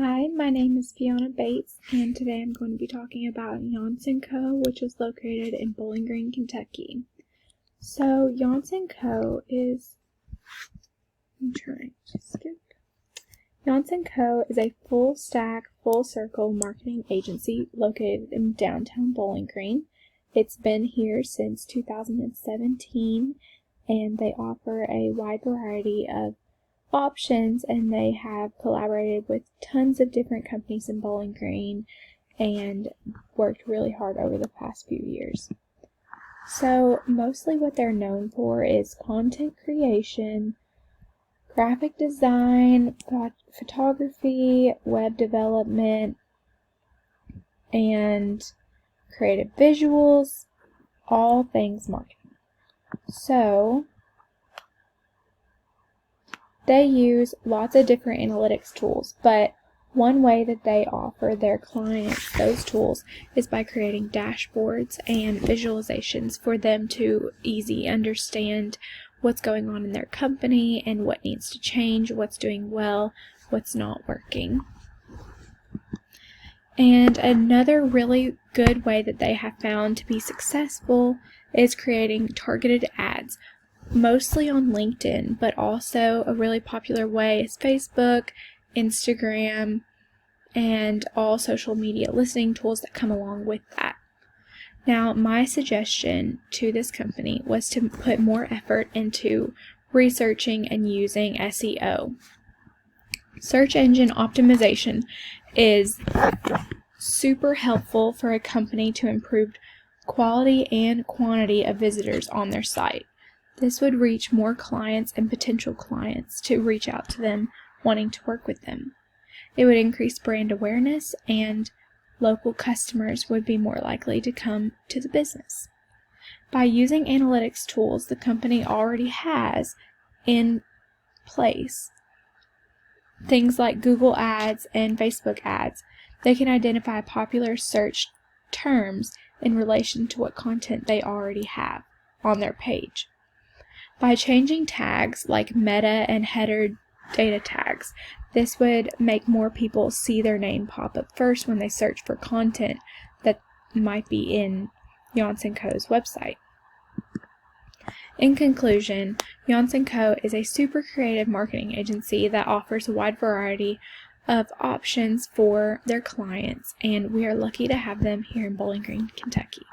Hi, my name is Fiona Bates, and today I'm going to be talking about BDAN320, which is located in Bowling Green, Kentucky. So, BDAN320 is, BDAN320 is a full-stack, full-circle marketing agency located in downtown Bowling Green. It's been here since 2017, and they offer a wide variety of options, and they have collaborated with tons of different companies in Bowling Green and worked really hard over the past few years. So mostly what they're known for is content creation, graphic design, photography, web development, and creative visuals, all things marketing. So they use lots of different analytics tools, but one way that they offer their clients those tools is by creating dashboards and visualizations for them to easily understand what's going on in their company and what needs to change, what's doing well, what's not working. And another really good way that they have found to be successful is creating targeted ads, mostly on LinkedIn, but also a really popular way is Facebook, Instagram, and all social media listening tools that come along with that. Now, my suggestion to this company was to put more effort into researching and using SEO. Search engine optimization is super helpful for a company to improve quality and quantity of visitors on their site. This would reach more clients and potential clients to reach out to them wanting to work with them. It would increase brand awareness, and local customers would be more likely to come to the business. By using analytics tools the company already has in place, things like Google Ads and Facebook Ads, they can identify popular search terms in relation to what content they already have on their page. By changing tags like meta and header data tags, this would make more people see their name pop up first when they search for content that might be in BDAN320's website. In conclusion, BDAN320 is a super creative marketing agency that offers a wide variety of options for their clients, and we are lucky to have them here in Bowling Green, Kentucky.